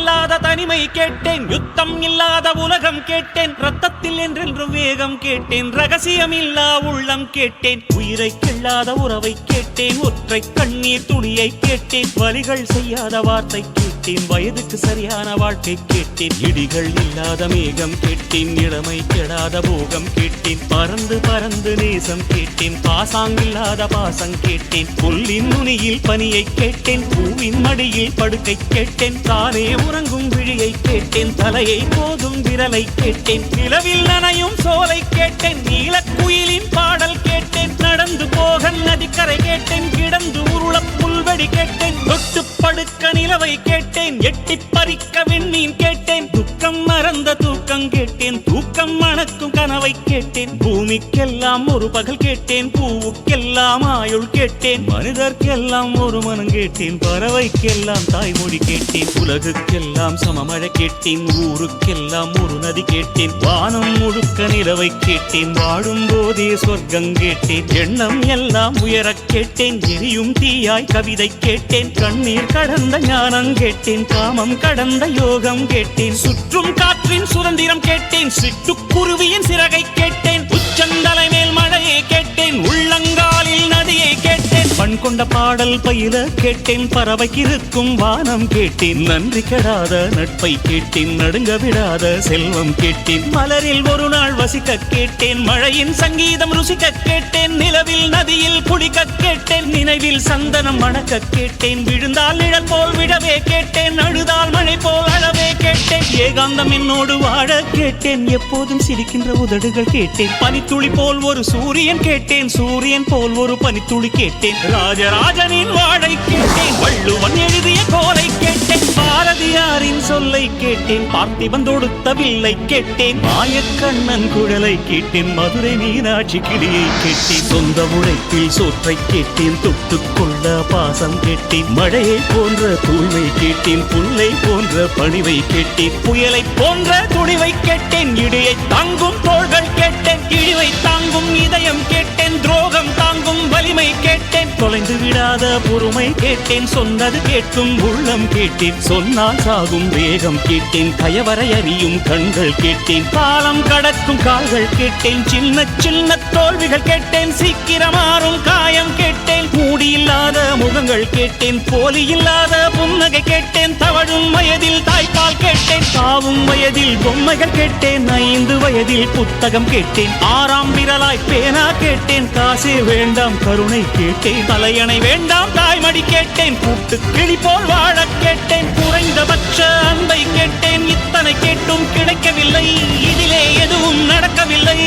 இல்லாத தனிமை கேட்டேன், யுத்தம் இல்லாத உலகம் கேட்டேன், ரத்தத்தில் என்றென்றும் வேகம் கேட்டேன், ரகசியம் இல்லா உள்ளம் கேட்டேன், உயிரை கிள்ளாத உறவை கேட்டேன், ஒற்றை கண்ணீர் துளியை கேட்டேன், வலிகள் செய்யாத வார்த்தை கேட்டேன், வயதுக்கு சரியான வாழ்க்கை கேட்டேன், இடிகள் இல்லாத மேகம் கேட்டேன், இளமை கெடாத போகம் கேட்டேன், பறந்து பறந்து நேசம் கேட்டேன், பாசாங்கில்லாத பாசம் கேட்டேன், புல்லின் நுனியில் பனியை கேட்டேன், பூவின் மடியில் படுக்கை கேட்டேன், தானே உறங்கும் விழியை கேட்டேன், தலையை போதும் விரலை கேட்டேன், நிலவில் நனையும் சோலை கேட்டேன், நீலக்குயிலின் பாடல் கேட்டேன், நடந்து போக நதிக்கரை கேட்டேன், கிடந்து உருள புல்வெடி கேட்டேன், தொட்டு படுக்க நிலவை கேட்டேன், எட்டி பறிக்க விண்மீன் கேட்டேன், துக்கம் மறந்த தூக்கம் கேட்டேன், தூக்கம் மணக்கும் கனவை கேட்டேன், பூமிக்கெல்லாம் ஒரு பகல் கேட்டேன், பூவுக்கெல்லாம் ஆயுள் கேட்டேன், மனிதர்க்கெல்லாம் ஒரு மனம் கேட்டேன், பறவைக்கெல்லாம் தாய்மொழி கேட்டேன், உலகுக்கெல்லாம் சமமழை கேட்டேன், ஊருக்கெல்லாம் ஒரு நதி கேட்டேன், வானம் முழுக்க நிலவை கேட்டேன், வாழும் போதே சொர்க்கம் கேட்டேன், எண்ணம் எல்லாம் உயரக் கேட்டேன், எரியும் தீயாய் கவிதை கேட்டேன், கண்ணீர் கடந்த ஞானம் கேட்டேன், காமம் கடந்த யோகம் கேட்டேன், சுற்றும் காற்றின் சுதந்திரம் கேட்டேன், சிட்டுக்குருவியின் சிறகை கேட்டேன், உச்சந்தலை மேல் மழையை கேட்டேன், உள்ளங்காலில் நதியை கேட்டேன், பண் கொண்ட பாடல் பயில கேட்டேன், பறவைக்கு இருக்கும் வானம் கேட்டேன், நன்றி கெடாத நட்பை கேட்டேன், நடுங்க விடாத செல்வம் கேட்டேன், மலரில் ஒரு நாள் வசிக்க கேட்டேன், மழையின் சங்கீதம் ருசிக்க கேட்டேன், நிலவில் நதியில் குளிக்க கேட்டேன், நினைவில் சந்தனம் மணக்க கேட்டேன், விழுந்தால் நிழல் போல் விடவே கேட்டேன், அழுதால் மழை போல் அழவே கேட்டேன், ஏகாந்தம் என்னோடு வாழ கேட்டேன், எப்போதும் சிரிக்கின்ற உதடுகள் கேட்டேன், பனித்துளி போல் ஒரு சூரியன் கேட்டேன், சூரியன் போல் ஒரு பனித்துளி கேட்டேன், ராஜராஜனின் வாழை கேட்டேன், வள்ளுவன் எழுதிய கோலை கேட்டேன், பாரதியாரின் சொல்லை கேட்டேன், பார்த்திபன் தொடுத்த வில்லை கேட்டேன், மாயக்கண்ணன் குழலை கேட்டேன், மதுரை மீனாட்சி கிளியை கேட்டேன், சொந்த உழைப்பில் சோற்றை கேட்டேன், தொட்டுக்கொள்ள பாசம் கேட்டேன், மழையை போன்ற தூய்மை கேட்டேன், புல்லை போன்ற பணிவை கேட்டேன், புயலை போன்ற துணிவை கேட்டேன், இடியை தாங்கும் தோள்கள் கேட்டேன், இழிவை தாங்கும் இதயம் கேட்டேன், துரோகம் தாங்கும் வலிமை கேட்டேன், தொலைந்து விடாத பொறுமை கேட்டேன், சொன்னது கேட்கும் உள்ளம் கேட்டேன், சொன்னால் சாகும் வேகம் கேட்டேன், கயவரை அறியும் கண்கள் கேட்டேன், காலம் கடக்கும் கால்கள் கேட்டேன், சின்ன சின்ன தோல்விகள் கேட்டேன், சீக்கிரமாறும் காயம் கேட்டேன், மூடியில்லாத முகங்கள் கேட்டேன், போலி இல்லாத புன்னகை கேட்டேன், தவழும் வயதில் தாய்ப்பால் கேட்டேன், தாவும் வயதில் பொம்மைகள் கேட்டேன், 5 வயதில் புத்தகம் கேட்டேன், 6ஆம் விரலாய் பேனா கேட்டேன், காசே வேண்டாம் கருணை கேட்டேன், தலையணை வேண்டாம் தாய்மடி கேட்டேன், கூட்டு கிளி போல் வாழ கேட்டேன், குறைந்தபட்ச அன்பை கேட்டேன், இத்தனை கேட்டும் கிடைக்கவில்லை, இதிலே எதுவும் நடக்கவில்லை.